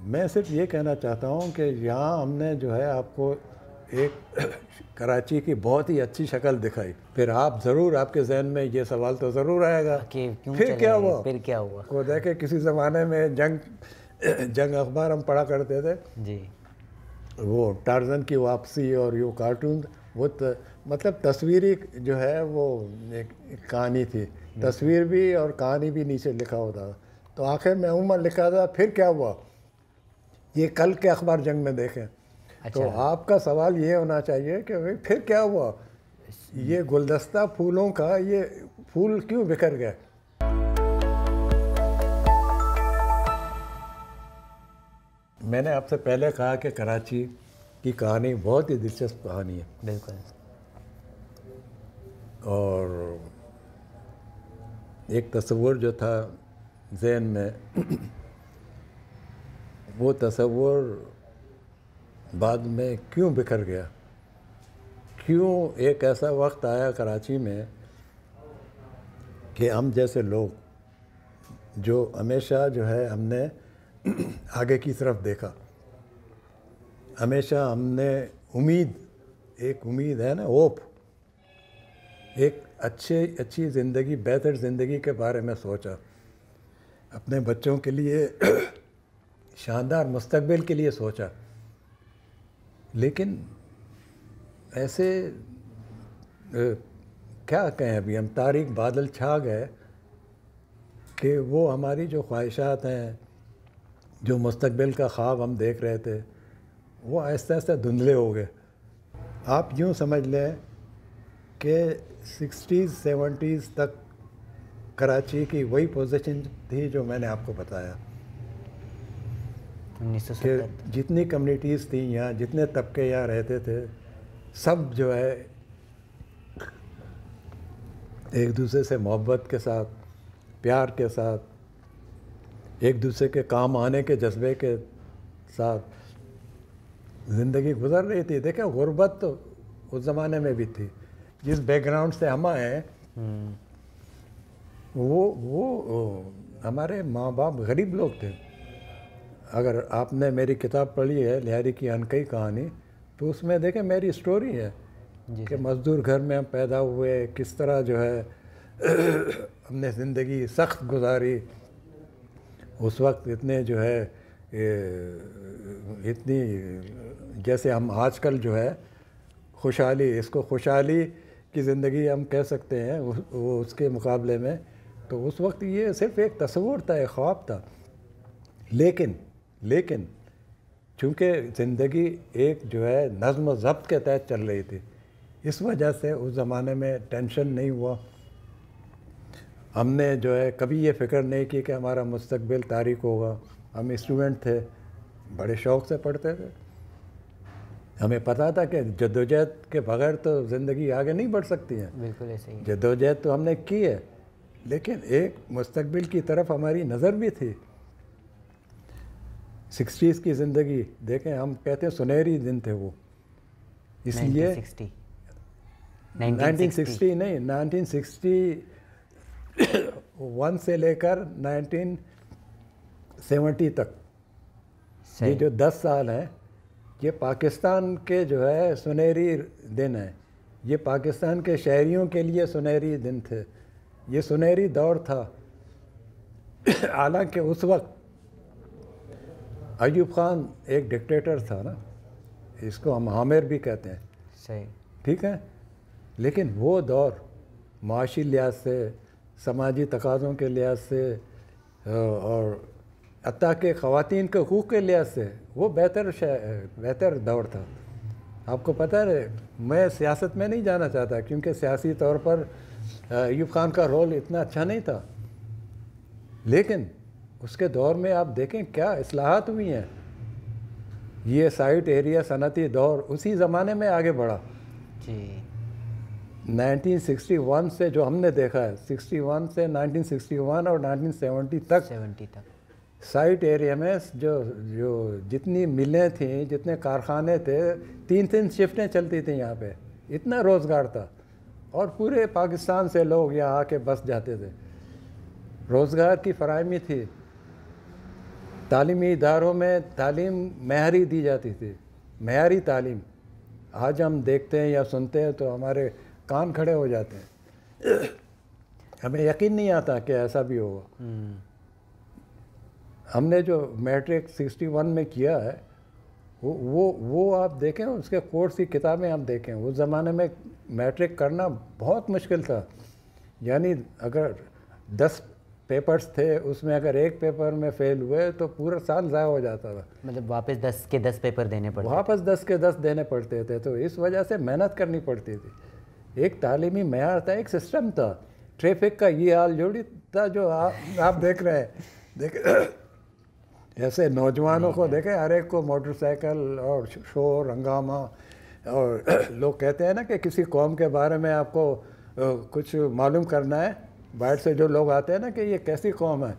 میں صرف یہ کہنا چاہتا ہوں کہ یہاں ہم نے جو ہے آپ کو ایک کراچی کی بہت ہی اچھی شکل دکھائی، پھر آپ ضرور، آپ کے ذہن میں یہ سوال تو ضرور آئے گا کہ کیوں پھر کیا ہوا؟ پھر کیا ہوا؟ وہ دیکھیں کسی زمانے میں جنگ اخبار ہم پڑھا کرتے تھے، جی، وہ ٹارزن کی واپسی اور یوں کارٹون، وہ مطلب تصویری جو ہے وہ ایک کہانی تھی، تصویر بھی اور کہانی بھی نیچے لکھا ہوتا تھا، تو آخر میں عموماً لکھا تھا پھر کیا ہوا، یہ کل کے اخبار جنگ میں دیکھیں۔ تو آپ کا سوال یہ ہونا چاہیے کہ پھر کیا ہوا، یہ گلدستہ پھولوں کا یہ پھول کیوں بکھر گئے؟ میں نے آپ سے پہلے کہا کہ کراچی کی کہانی بہت ہی دلچسپ کہانی ہے، بالکل، اور ایک تصور جو تھا ذہن میں، وہ تصور بعد میں کیوں بکھر گیا، کیوں ایک ایسا وقت آیا کراچی میں کہ ہم جیسے لوگ جو ہمیشہ جو ہے ہم نے آگے کی طرف دیکھا، ہمیشہ ہم نے ایک امید ہے نا، ہوپ، ایک اچھی زندگی، بہتر زندگی کے بارے میں سوچا، اپنے بچوں کے لیے شاندار مستقبل کے لیے سوچا، لیکن ایسے کیا کہیں، ابھی ہم تاریک بادل چھا گئے کہ وہ ہماری جو خواہشات ہیں، جو مستقبل کا خواب ہم دیکھ رہے تھے، وہ آہستہ آہستہ دھندلے ہو گئے۔ آپ یوں سمجھ لیں کہ 60s 70s تک کراچی کی وہی پوزیشن تھی جو میں نے آپ کو بتایا، کہ جتنی کمیونٹیز تھیں یہاں، جتنے طبقے یہاں رہتے تھے، سب جو ہے ایک دوسرے سے محبت کے ساتھ، پیار کے ساتھ، ایک دوسرے کے کام آنے کے جذبے کے ساتھ زندگی گزر رہی تھی۔ دیکھیں غربت تو اس زمانے میں بھی تھی، جس بیک گراؤنڈ سے ہم آئے ہیں وہ ہمارے ماں باپ غریب لوگ تھے۔ اگر آپ نے میری کتاب پڑھی ہے لہاری کی انکئی کہانی، تو اس میں دیکھیں میری سٹوری ہے کہ مزدور گھر میں ہم پیدا ہوئے، کس طرح جو ہے ہم نے زندگی سخت گزاری، اس وقت اتنے جو ہے اتنی، جیسے ہم آج کل جو ہے خوشحالی، اس کو خوشحالی کی زندگی ہم کہہ سکتے ہیں، وہ اس کے مقابلے میں، تو اس وقت یہ صرف ایک تصور تھا، ایک خواب تھا۔ لیکن چونکہ زندگی ایک جو ہے نظم و ضبط کے تحت چل رہی تھی، اس وجہ سے اس زمانے میں ٹینشن نہیں ہوا، ہم نے جو ہے کبھی یہ فکر نہیں کی کہ ہمارا مستقبل تاریک ہوگا۔ ہم اسٹوڈنٹ تھے، بڑے شوق سے پڑھتے تھے، ہمیں پتہ تھا کہ جدوجہد کے بغیر تو زندگی آگے نہیں بڑھ سکتی ہے۔ بالکل ایسے ہی، جدوجہد تو ہم نے کی ہے، لیکن ایک مستقبل کی طرف ہماری نظر بھی تھی۔ 60s کی زندگی دیکھیں، ہم کہتے ہیں سنہری دن تھے وہ، اس لیے 1960 نہیں، 1961 سے لے کر 1970 تک، یہ جو 10 سال ہیں، یہ پاکستان کے جو ہے سنہری دن ہیں، یہ پاکستان کے شہریوں کے لیے سنہری دن تھے، یہ سنہری دور تھا۔ حالانکہ اس وقت ایوب خان ایک ڈکٹیٹر تھا نا، اس کو ہم عامر بھی کہتے ہیں، صحیح، ٹھیک ہے، لیکن وہ دور معاشی لحاظ سے، سماجی تقاضوں کے لحاظ سے، اور حتیٰ کہ خواتین کے حقوق کے لحاظ سے وہ بہتر دور تھا۔ آپ کو پتہ ہے، میں سیاست میں نہیں جانا چاہتا کیونکہ سیاسی طور پر ایوب خان کا رول اتنا اچھا نہیں تھا، لیکن اس کے دور میں آپ دیکھیں کیا اصلاحات ہوئی ہیں۔ یہ سائٹ ایریا صنعتی دور اسی زمانے میں آگے بڑھا۔ جی، 1961 سے جو ہم نے دیکھا ہے، 61 سے 1961 اور 1970 تک، 70 تک سائٹ ایریا میں جو جتنی ملیں تھیں، جتنے کارخانے تھے، 3 شفٹیں چلتی تھیں یہاں پہ، اتنا روزگار تھا، اور پورے پاکستان سے لوگ یہاں آ کے بس جاتے تھے، روزگار کی فراہمی تھی۔ تعلیمی اداروں میں تعلیم معیاری دی جاتی تھی, معیاری تعلیم. آج ہم دیکھتے ہیں یا سنتے ہیں تو ہمارے کان کھڑے ہو جاتے ہیں, ہمیں یقین نہیں آتا کہ ایسا بھی ہوگا. ہم نے جو میٹرک 61 میں کیا ہے وہ آپ دیکھیں, اس کے کورس کی کتابیں آپ دیکھیں. اس زمانے میں میٹرک کرنا بہت مشکل تھا. یعنی اگر 10 پیپرز تھے, اس میں اگر ایک پیپر میں فیل ہوئے تو پورا سال ضائع ہو جاتا تھا. مطلب واپس 10 کے 10 پیپر دینے پڑتے, واپس 10 کے 10 دینے پڑتے تھے. تو اس وجہ سے محنت کرنی پڑتی تھی. ایک تعلیمی معیار تھا, ایک سسٹم تھا. ٹریفک کا یہ حال جوڑی تھا جو آپ دیکھ رہے ہیں. دیکھ ایسے نوجوانوں کو دیکھیں, ہر ایک کو موٹر سائیکل اور شور ہنگامہ. اور لوگ کہتے ہیں نا کہ کسی قوم کے بارے میں آپ کو کچھ معلوم کرنا ہے, باہر سے جو لوگ آتے ہیں نا کہ یہ کیسی قوم ہے,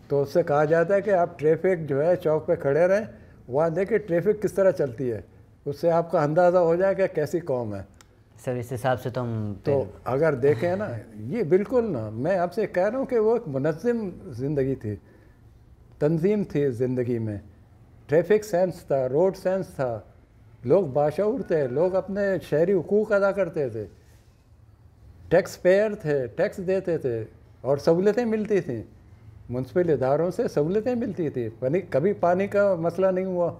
تو اس سے کہا جاتا ہے کہ آپ ٹریفک جو ہے چوک پہ کھڑے رہیں, وہاں دیکھیں ٹریفک کس طرح چلتی ہے, اس سے آپ کا اندازہ ہو جائے کہ کیسی قوم ہے. سر اس حساب سے تو اگر دیکھیں نا, یہ بالکل نا, میں آپ سے کہہ رہا ہوں کہ وہ ایک منظم زندگی تھی, تنظیم تھی زندگی میں. ٹریفک سینس تھا, روڈ سینس تھا, لوگ باشعور تھے, لوگ اپنے شہری حقوق ادا کرتے تھے, ٹیکس پیئر تھے, ٹیکس دیتے تھے اور سہولتیں ملتی تھیں. میونسپل اداروں سے سہولتیں ملتی تھیں. کبھی پانی کا مسئلہ نہیں ہوا,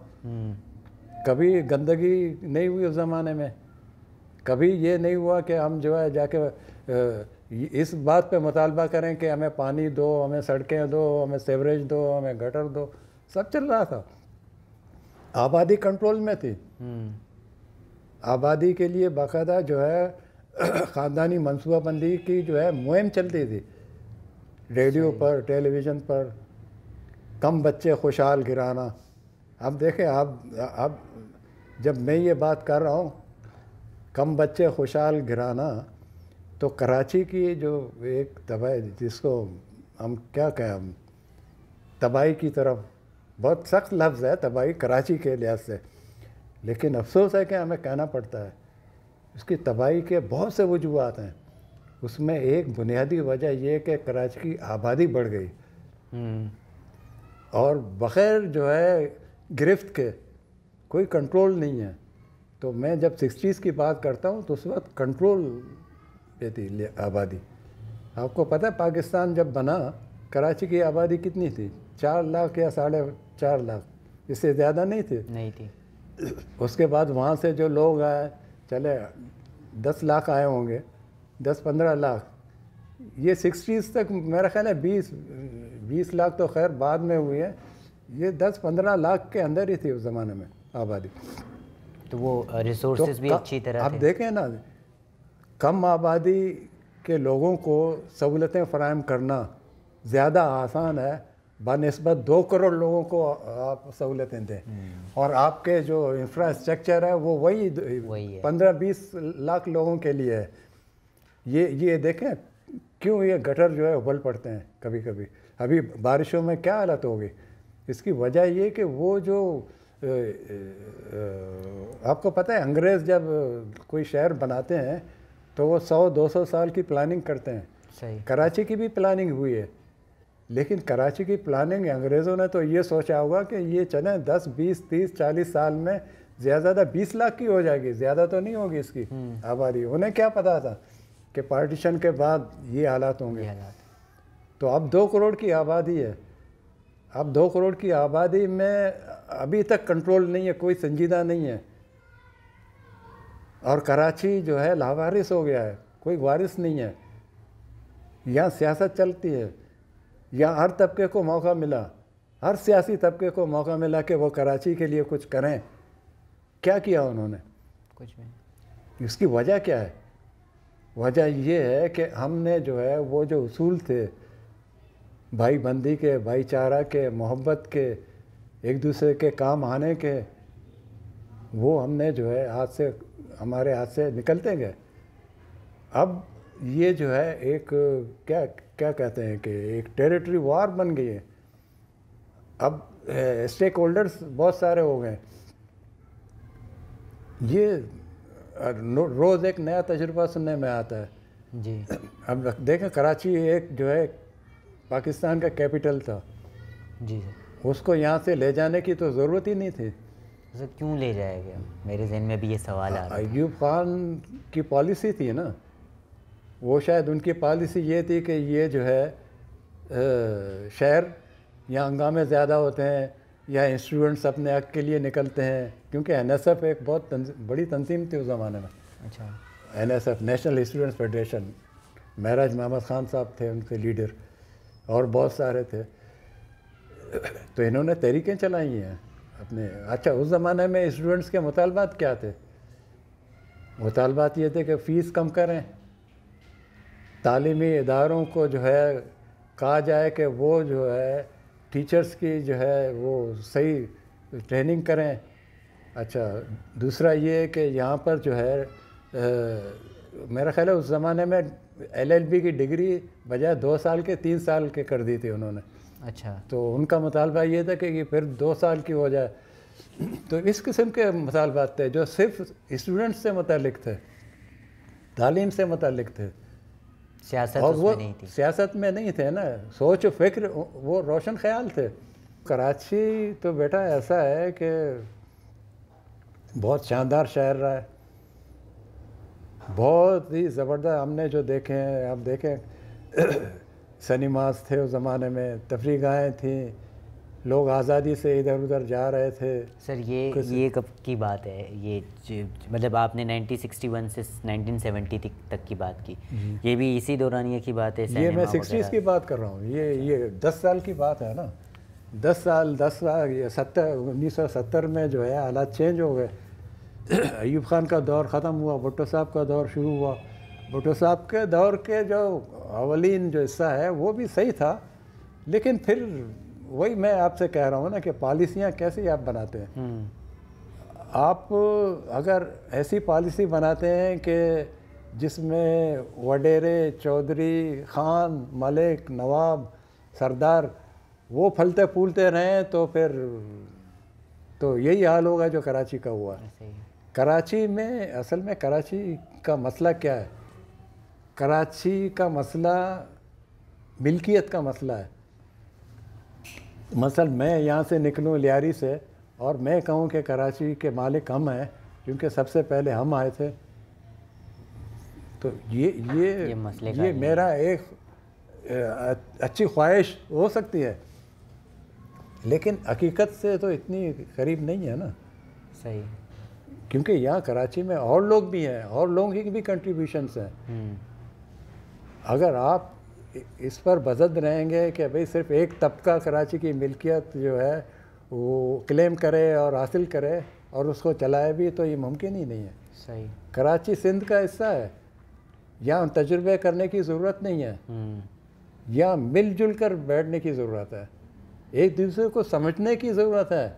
کبھی گندگی نہیں ہوئی اس زمانے میں, کبھی یہ نہیں ہوا کہ ہم جو ہے جا کے اس بات پہ مطالبہ کریں کہ ہمیں پانی دو, ہمیں سڑکیں دو, ہمیں سیوریج دو, ہمیں گٹر دو. سب چل رہا تھا. آبادی کنٹرول میں تھی. آبادی کے لیے باقاعدہ جو ہے خاندانی منصوبہ بندی کی جو ہے مہم چلتی تھی, ریڈیو پر, ٹیلی ویژن پر. کم بچے خوشحال گھرانا. اب دیکھیں اب جب میں یہ بات کر رہا ہوں کم بچے خوشحال گھرانا, تو کراچی کی جو ایک تباہی, جس کو ہم کیا کہیں, تباہی کی طرف, بہت سخت لفظ ہے تباہی کراچی کے لحاظ سے, لیکن افسوس ہے کہ ہمیں کہنا پڑتا ہے. اس کی تباہی کے بہت سے وجوہات ہیں. اس میں ایک بنیادی وجہ یہ کہ کراچی کی آبادی بڑھ گئی, اور بغیر جو ہے گرفت کے کوئی کنٹرول نہیں ہے. تو میں جب 60s کی بات کرتا ہوں تو اس وقت کنٹرول پہ تھی آبادی. آپ کو پتہ ہے پاکستان جب بنا, کراچی کی آبادی کتنی تھی؟ 4 لاکھ یا 4.5 لاکھ, اس سے زیادہ نہیں تھی. اس کے بعد وہاں سے جو لوگ آئے, چلے 10 لاکھ آئے ہوں گے, 10-15 لاکھ. یہ 60s تک میرا خیال ہے 20 لاکھ تو خیر بعد میں ہوئی ہے, یہ 10-15 لاکھ کے اندر ہی تھی اس زمانے میں آبادی. تو وہ ریسورسز بھی اچھی طرح آپ دیکھیں نا, کم آبادی کے لوگوں کو سہولتیں فراہم کرنا زیادہ آسان ہے بنسبت 2 کروڑ لوگوں کو آپ سہولتیں دیں, اور آپ کے جو انفراسٹرکچر ہے وہ وہی 15-20 لاکھ لوگوں کے لیے ہے. یہ دیکھیں کیوں یہ گٹر جو ہے ابل پڑتے ہیں کبھی کبھی. ابھی بارشوں میں کیا حالت ہوگی, اس کی وجہ یہ کہ وہ جو آپ کو پتہ ہے انگریز جب کوئی شہر بناتے ہیں تو وہ 100-200 سال کی پلاننگ کرتے ہیں. صحیح. کراچی کی بھی پلاننگ ہوئی ہے, لیکن کراچی کی پلاننگ انگریزوں نے تو یہ سوچا ہوگا کہ یہ چلیں 10-20-30-40 سال میں زیادہ 20 لاکھ کی ہو جائے گی, زیادہ تو نہیں ہوگی اس کی آبادی. انہیں کیا پتا تھا کہ پارٹیشن کے بعد یہ حالات ہوں گے. تو اب 2 کروڑ کی آبادی ہے. اب 2 کروڑ کی آبادی میں ابھی تک کنٹرول نہیں ہے, کوئی سنجیدہ نہیں ہے, اور کراچی جو ہے لاوارث ہو گیا ہے, کوئی وارث نہیں ہے. یہاں سیاست چلتی ہے, یہاں ہر طبقے کو موقع ملا, ہر سیاسی طبقے کو موقع ملا کہ وہ کراچی کے لیے کچھ کریں. کیا کیا انہوں نے؟ کچھ بھی. اس کی وجہ کیا ہے؟ وجہ یہ ہے کہ ہم نے جو ہے وہ جو اصول تھے بھائی بندی کے, بھائی چارہ کے, محبت کے, ایک دوسرے کے کام آنے کے, وہ ہم نے جو ہے ہمارے ہاتھ سے نکلتے گئے. اب یہ جو ہے ایک کیا کہتے ہیں کہ ایک ٹیریٹری وار بن گئی ہے. اب اسٹیک ہولڈرز بہت سارے ہو گئے. یہ روز ایک نیا تجربہ سننے میں آتا ہے. جی. اب دیکھیں کراچی ایک جو ہے پاکستان کا کیپٹل تھا. جی. اس کو یہاں سے لے جانے کی تو ضرورت ہی نہیں تھی. سر کیوں لے جائے گا؟ میرے ذہن میں بھی یہ سوال آ رہا ہے. ایوب خان کی پالیسی تھی نا, وہ شاید ان کی پالیسی یہ تھی کہ یہ جو ہے شہر یا ہنگامے زیادہ ہوتے ہیں یا اسٹوڈنٹس اپنے حق کے لیے نکلتے ہیں, کیونکہ این ایس ایف ایک بہت بڑی تنظیم تھی اس زمانے میں. اچھا. N S F national students federation, Mehraj Muhammad Khan sahab تھے ان کے لیڈر, اور بہت سارے تھے. تو انہوں نے تحریکیں چلائی ہیں اپنے. اچھا, اس زمانے میں اسٹوڈنٹس کے مطالبات کیا تھے؟ مطالبات یہ تھے کہ فیس کم کریں, تعلیمی اداروں کو جو ہے کہا جائے کہ وہ جو ہے ٹیچرز کی جو ہے وہ صحیح ٹریننگ کریں. اچھا, دوسرا یہ کہ یہاں پر جو ہے میرا خیال ہے اس زمانے میں ایل ایل بی کی ڈگری بجائے 2 سال کے 3 سال کے کر دی تھی انہوں نے. اچھا. تو ان کا مطالبہ یہ تھا کہ یہ پھر 2 سال کی ہو جائے. تو اس قسم کے مطالبات تھے جو صرف اسٹوڈنٹس سے متعلق تھے, تعلیم سے متعلق تھے, سیاست اور اس وہ میں نہیں تھی. سیاست میں نہیں تھے نا. سوچ و فکر وہ روشن خیال تھے. کراچی تو بیٹا ایسا ہے کہ بہت شاندار شہر رہا ہے, بہت ہی زبردست. ہم نے جو دیکھے ہیں, آپ دیکھیں سنیماز تھے اس زمانے میں, تفریح گاہیں تھیں, لوگ آزادی سے ادھر ادھر جا رہے تھے. سر یہ کب کی بات ہے؟ یہ مطلب آپ نے 1961 سے 1970 تک کی بات کی, یہ بھی اسی دورانیہ کی بات ہے؟ یہ میں 60s کی بات کر رہا ہوں. یہ 10 سال کی بات ہے نا. 10 سال 1970 میں جو ہے حالات چینج ہو گئے. ایوب خان کا دور ختم ہوا, بھٹو صاحب کا دور شروع ہوا. بھٹو صاحب کے دور کے جو اولین جو حصہ ہے وہ بھی صحیح تھا, لیکن پھر وہی میں آپ سے کہہ رہا ہوں نا کہ پالیسیاں کیسے آپ بناتے ہیں. آپ اگر ایسی پالیسی بناتے ہیں کہ جس میں وڈیرے, چودھری, خان, ملک, نواب, سردار وہ پھلتے پھولتے رہیں تو پھر تو یہی حال ہوگا جو کراچی کا ہوا. کراچی میں اصل میں کراچی کا مسئلہ کیا ہے؟ کراچی کا مسئلہ ملکیت کا مسئلہ ہے. مثلا میں یہاں سے نکلوں لیاری سے اور میں کہوں کہ کراچی کے مالک ہم ہیں کیونکہ سب سے پہلے ہم آئے تھے, تو یہ میرا ایک اچھی خواہش ہو سکتی ہے, لیکن حقیقت سے تو اتنی قریب نہیں ہے نا. صحیح. کیونکہ یہاں کراچی میں اور لوگ بھی ہیں, اور لوگوں کی بھی کنٹریبیوشنس ہیں. اگر آپ اس پر بزد رہیں گے کہ بھئی صرف ایک طبقہ کراچی کی ملکیت جو ہے وہ کلیم کرے اور حاصل کرے اور اس کو چلائے بھی, تو یہ ممکن ہی نہیں ہے. صحیح. کراچی سندھ کا حصہ ہے, یہاں تجربے کرنے کی ضرورت نہیں ہے, یہاں مل جل کر بیٹھنے کی ضرورت ہے, ایک دوسرے کو سمجھنے کی ضرورت ہے,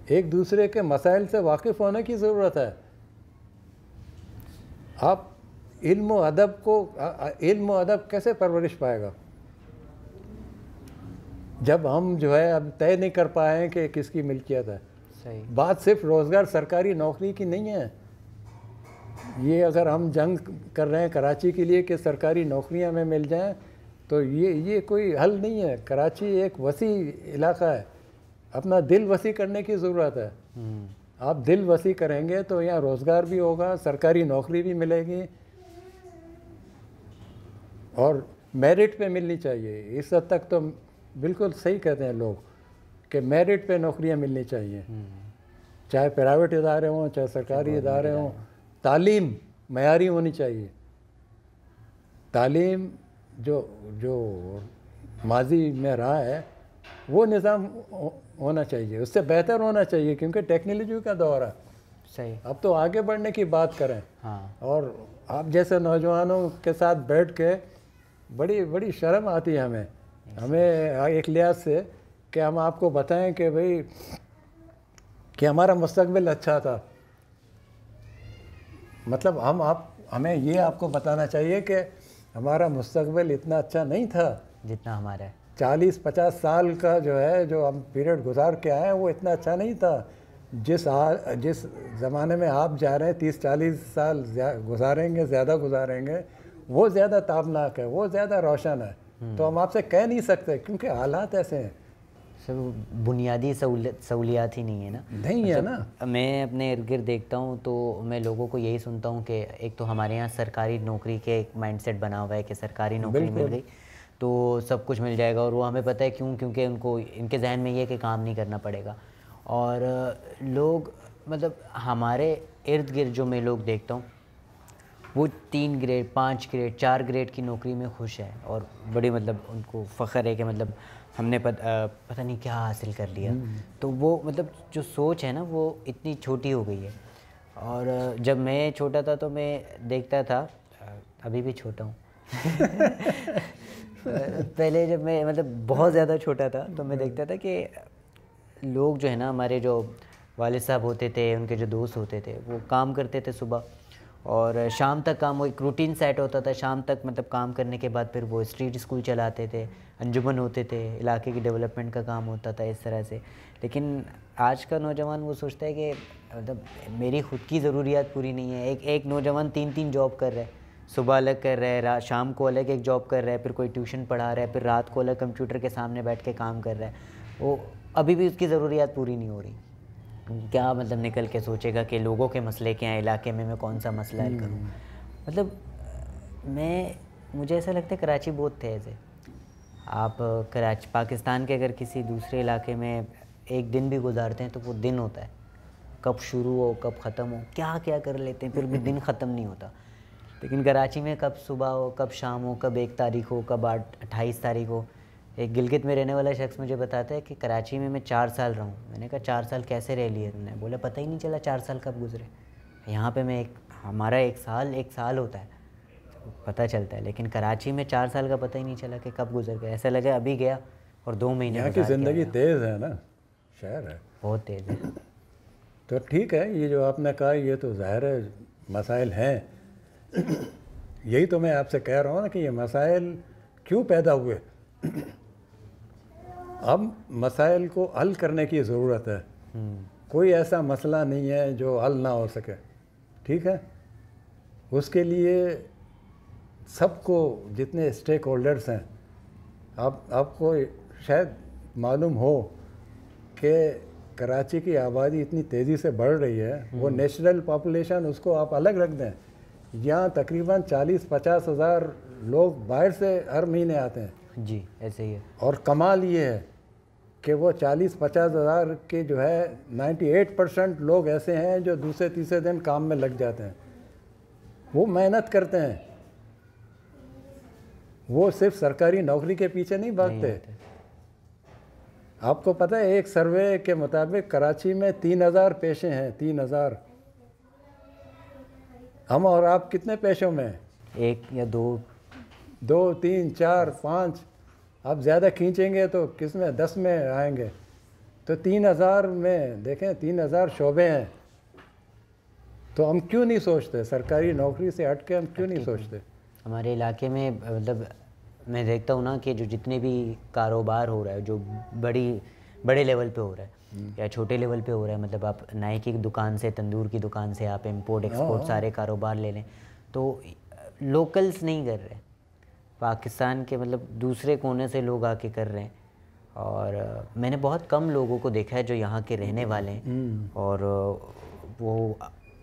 ایک دوسرے کے مسائل سے واقف ہونے کی ضرورت ہے. آپ علم و ادب کیسے پرورش پائے گا جب ہم جو ہے اب طے نہیں کر پائیں کہ کس کی ملکیت ہے. صحیح. بات صرف روزگار سرکاری نوکری کی نہیں ہے. یہ اگر ہم جنگ کر رہے ہیں کراچی کے لیے کہ سرکاری نوکریاں ہمیں مل جائیں, تو یہ کوئی حل نہیں ہے. کراچی ایک وسیع علاقہ ہے, اپنا دل وسیع کرنے کی ضرورت ہے. آپ دل وسیع کریں گے تو یہاں روزگار بھی ہوگا, سرکاری نوکری بھی ملے گی, اور میرٹ پہ ملنی چاہیے. اس حد تک تو بالکل صحیح کہتے ہیں لوگ کہ میرٹ پہ نوکریاں ملنی چاہیے, چاہے پرائیویٹ ادارے ہوں چاہے سرکاری ادارے ہوں. تعلیم معیاری ہونی چاہیے. تعلیم جو ماضی میں رہا ہے وہ نظام ہونا چاہیے, اس سے بہتر ہونا چاہیے, کیونکہ ٹیکنالوجی کا دور ہے. صحیح. اب تو آگے بڑھنے کی بات کریں. ہاں. اور آپ جیسے نوجوانوں کے ساتھ بیٹھ کے بڑی شرم آتی ہے ہمیں ایک لحاظ سے کہ ہم آپ کو بتائیں کہ بھئی کہ ہمارا مستقبل اچھا تھا. مطلب ہمیں یہ آپ کو بتانا چاہیے کہ ہمارا مستقبل اتنا اچھا نہیں تھا جتنا ہمارا ہے. 40-50 سال کا جو ہے جو ہم پیریڈ گزار کے آئے ہیں وہ اتنا اچھا نہیں تھا. جس زمانے میں آپ جا رہے ہیں 30-40 سال گزاریں گے, زیادہ گزاریں گے, وہ زیادہ تابناک ہے, وہ زیادہ روشن ہے. تو ہم آپ سے کہہ نہیں سکتے کیونکہ حالات ایسے ہیں. سر بنیادی سہولیات ہی نہیں ہے نا. نہیں ہے نا. میں اپنے ارد گرد دیکھتا ہوں تو میں لوگوں کو یہی سنتا ہوں کہ ایک تو ہمارے یہاں سرکاری نوکری کے ایک مائنڈ سیٹ بنا ہوا ہے کہ سرکاری نوکری مل گئی تو سب کچھ مل جائے گا, اور وہ ہمیں پتہ ہے کیوں, کیونکہ ان کے ذہن میں یہ ہے کہ کام نہیں کرنا پڑے گا. اور لوگ مطلب ہمارے ارد گرد جو میں لوگ دیکھتا ہوں وہ 3 گریڈ 5 گریڈ 4 گریڈ کی نوکری میں خوش ہے, اور بڑی مطلب ان کو فخر ہے کہ مطلب ہم نے پتہ نہیں کیا حاصل کر لیا. تو وہ مطلب جو سوچ ہے نا وہ اتنی چھوٹی ہو گئی ہے. اور جب میں چھوٹا تھا تو میں دیکھتا تھا, ابھی بھی چھوٹا ہوں پہلے جب میں مطلب بہت زیادہ چھوٹا تھا تو میں دیکھتا تھا کہ لوگ جو ہے نا ہمارے جو والد صاحب ہوتے تھے, ان کے جو دوست ہوتے تھے, وہ کام کرتے تھے صبح اور شام تک کام, وہ ایک روٹین سیٹ ہوتا تھا. شام تک مطلب کام کرنے کے بعد پھر وہ اسٹریٹ اسکول چلاتے تھے, انجمن ہوتے تھے, علاقے کی ڈیولپمنٹ کا کام ہوتا تھا اس طرح سے. لیکن آج کا نوجوان وہ سوچتا ہے کہ مطلب میری خود کی ضروریات پوری نہیں ہے. ایک نوجوان 3 جاب کر رہا ہے, صبح الگ کر رہا ہے, شام کو الگ ایک جاب کر رہا ہے, پھر کوئی ٹیوشن پڑھا رہا ہے, پھر رات کو الگ کمپیوٹر کے سامنے بیٹھ کے کام کر رہا ہے. وہ ابھی بھی اس کی ضروریات پوری نہیں ہو رہی. کیا مطلب نکل کے سوچے گا کہ لوگوں کے مسئلے کیا ہیں, علاقے میں کون سا مسئلہ حل کروں. مطلب مجھے ایسا لگتا ہے کراچی بہت تیز ہے. آپ پاکستان کے اگر کسی دوسرے علاقے میں ایک دن بھی گزارتے ہیں تو وہ دن ہوتا ہے, کب شروع ہو کب ختم ہو, کیا کر لیتے ہیں, پھر بھی دن ختم نہیں ہوتا. لیکن کراچی میں کب صبح ہو کب شام ہو, کب 1 تاریخ ہو کب 28 تاریخ ہو. ایک گلگت میں رہنے والا شخص مجھے بتاتا ہے کہ کراچی میں 4 سال رہا ہوں. میں نے کہا 4 سال کیسے رہ لیے تم نے؟ بولا پتہ ہی نہیں چلا 4 سال کب گزرے. یہاں پہ ہمارا ایک سال ہوتا ہے پتہ چلتا ہے, لیکن کراچی میں 4 سال کا پتہ ہی نہیں چلا کہ کب گزر گیا. ایسا لگا ابھی گیا اور 2 مہینے. یہاں کی زندگی تیز ہے نا, شہر ہے بہت تیز ہے. تو ٹھیک ہے, یہ جو آپ نے کہا یہ تو ظاہر ہے مسائل ہیں. یہی تو میں آپ سے کہہ رہا ہوں نا کہ یہ مسائل کیوں پیدا ہوئے. اب مسائل کو حل کرنے کی ضرورت ہے. کوئی ایسا مسئلہ نہیں ہے جو حل نہ ہو سکے, ٹھیک ہے. اس کے لیے سب کو, جتنے اسٹیک ہولڈرز ہیں, آپ کو شاید معلوم ہو کہ کراچی کی آبادی اتنی تیزی سے بڑھ رہی ہے. وہ نیچرل پاپولیشن اس کو آپ الگ رکھ دیں, یہاں تقریباً 40-50 ہزار لوگ باہر سے ہر مہینے آتے ہیں. جی ایسے ہی ہے. اور کمال یہ ہے کہ وہ 40-50 ہزار کے جو ہے 98% لوگ ایسے ہیں جو دوسرے تیسرے دن کام میں لگ جاتے ہیں. وہ محنت کرتے ہیں, وہ صرف سرکاری نوکری کے پیچھے نہیں بھاگتے. آپ کو پتہ ہے ایک سروے کے مطابق کراچی میں 3000 پیشے ہیں. 3000. ہم اور آپ کتنے پیشوں میں ہیں؟ 1 یا 2 3 4 5. آپ زیادہ کھینچیں گے تو کس میں 10 میں آئیں گے. تو 3000 میں دیکھیں 3000 شعبے ہیں. تو ہم کیوں نہیں سوچتے, سرکاری نوکری سے ہٹ کے ہم کیوں نہیں سوچتے. ہمارے علاقے میں مطلب میں دیکھتا ہوں نا کہ جو جتنے بھی کاروبار ہو رہا ہے, جو بڑے لیول پہ ہو رہا ہے یا چھوٹے لیول پہ ہو رہا ہے, مطلب آپ نائی کی دکان سے, تندور کی دکان سے, آپ امپورٹ ایکسپورٹ سارے کاروبار لے لیں, تو لوکلز نہیں کر رہے, پاکستان کے مطلب دوسرے کونے سے لوگ آ کے کر رہے ہیں. اور میں نے بہت کم لوگوں کو دیکھا ہے جو یہاں کے رہنے والے ہیں اور وہ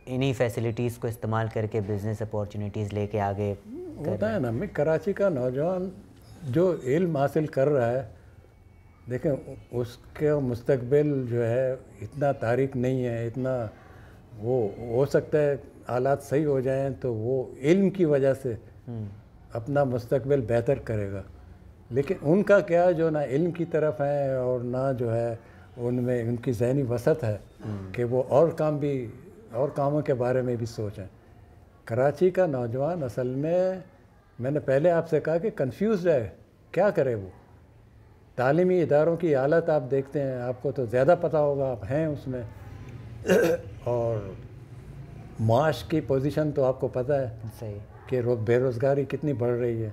انہی فیسلٹیز کو استعمال کر کے بزنس اپارچونیٹیز لے کے آگے ہوتا ہے نا. کراچی کا نوجوان جو علم حاصل کر رہا ہے, دیکھیں اس کا مستقبل جو ہے اتنا تاریک نہیں ہے, اتنا وہ ہو سکتا ہے حالات صحیح ہو جائیں تو وہ علم کی وجہ سے اپنا مستقبل بہتر کرے گا. لیکن ان کا کیا جو نہ علم کی طرف ہے اور نہ جو ہے ان میں ان کی ذہنی وسعت ہے کہ وہ اور کاموں کے بارے میں بھی سوچیں. کراچی کا نوجوان اصل میں نے پہلے آپ سے کہا کہ کنفیوزڈ ہے, کیا کرے وہ. تعلیمی اداروں کی حالت آپ دیکھتے ہیں, آپ کو تو زیادہ پتہ ہوگا, آپ ہیں اس میں. اور معاش کی پوزیشن تو آپ کو پتہ ہے صحیح کہ بے روزگاری کتنی بڑھ رہی ہے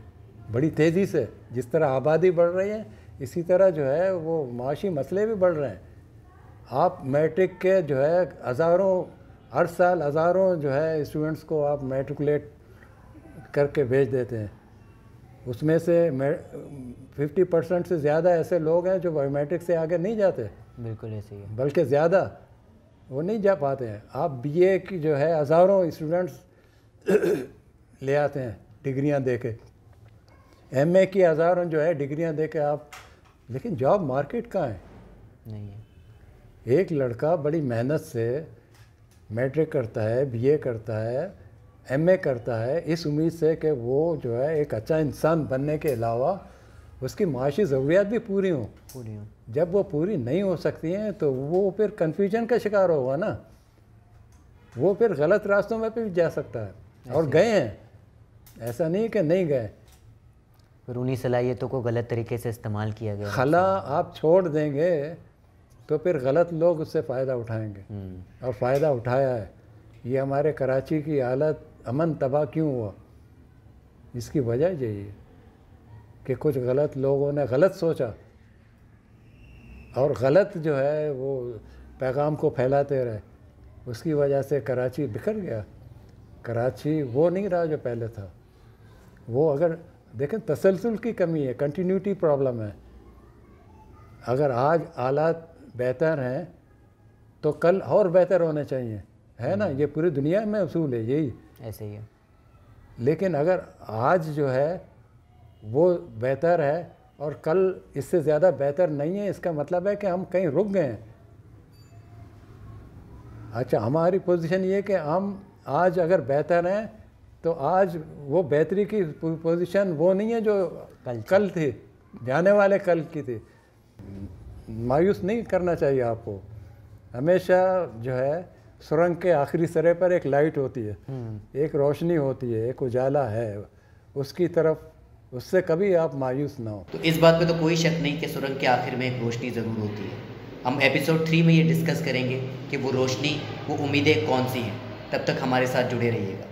بڑی تیزی سے. جس طرح آبادی بڑھ رہی ہے اسی طرح جو ہے وہ معاشی مسئلے بھی بڑھ رہے ہیں. آپ میٹرک کے جو ہے ہر سال ہزاروں جو ہے اسٹوڈنٹس کو آپ میٹریکولیٹ کر کے بھیج دیتے ہیں. اس میں سے 50% سے زیادہ ایسے لوگ ہیں جو بایو میٹرک سے آگے نہیں جاتے، بالکل ایسے ہی ہے. بلکہ زیادہ وہ نہیں جا پاتے ہیں. آپ بی اے کی جو ہے ہزاروں اسٹوڈنٹس لے آتے ہیں ڈگریاں دے کے، ایم اے کی ہزاروں جو ہے ڈگریاں دے کے آپ، لیکن جاب مارکیٹ کہاں ہے؟ نہیں ہے. ایک لڑکا بڑی محنت سے میٹرک کرتا ہے، بی اے کرتا ہے، ایم اے کرتا ہے، اس امید سے کہ وہ جو ہے ایک اچھا انسان بننے کے علاوہ اس کی معاشی ضروریات بھی پوری ہوں. جب وہ پوری نہیں ہو سکتی ہیں تو وہ پھر کنفیوژن کا شکار ہوگا نا، وہ پھر غلط راستوں میں بھی جا سکتا ہے. اور گئے ہیں، ایسا نہیں کہ نہیں گئے. پھر انہی صلاحیتوں کو غلط طریقے سے استعمال کیا گیا. خلا آپ چھوڑ دیں گے تو پھر غلط لوگ اس سے فائدہ اٹھائیں گے، اور فائدہ اٹھایا ہے. یہ ہمارے کراچی کی حالت امن تباہ کیوں ہوا؟ اس کی وجہ یہی ہے کہ کچھ غلط لوگوں نے غلط سوچا اور غلط جو ہے وہ پیغام کو پھیلاتے رہے. اس کی وجہ سے کراچی بکھر گیا. کراچی وہ نہیں رہا جو پہلے تھا. وہ اگر دیکھیں تسلسل کی کمی ہے، کنٹینیوٹی پرابلم ہے. اگر آج حالات بہتر ہیں تو کل اور بہتر ہونے چاہیے، ہے نا؟ یہ پوری دنیا میں اصول ہے یہی. ایسے ہی ہے. لیکن اگر آج جو ہے وہ بہتر ہے اور کل اس سے زیادہ بہتر نہیں ہے، اس کا مطلب ہے کہ ہم کہیں رک گئے ہیں. اچھا، ہماری پوزیشن یہ کہ ہم آج اگر بہتر ہیں تو آج وہ بہتری کی پوزیشن وہ نہیں ہے جو کل تھی، جانے والے کل کی تھی. مایوس نہیں کرنا چاہیے آپ کو. ہمیشہ جو ہے سرنگ کے آخری سرے پر ایک لائٹ ہوتی ہے، ایک روشنی ہوتی ہے، ایک اجالا ہے، اس کی طرف، اس سے کبھی آپ مایوس نہ ہو. تو اس بات پہ تو کوئی شک نہیں کہ سرنگ کے آخر میں ایک روشنی ضرور ہوتی ہے. ہم ایپیسوڈ 3 میں یہ ڈسکس کریں گے کہ وہ روشنی، وہ امیدیں کون سی ہیں. تب تک ہمارے ساتھ جڑے رہیے گا.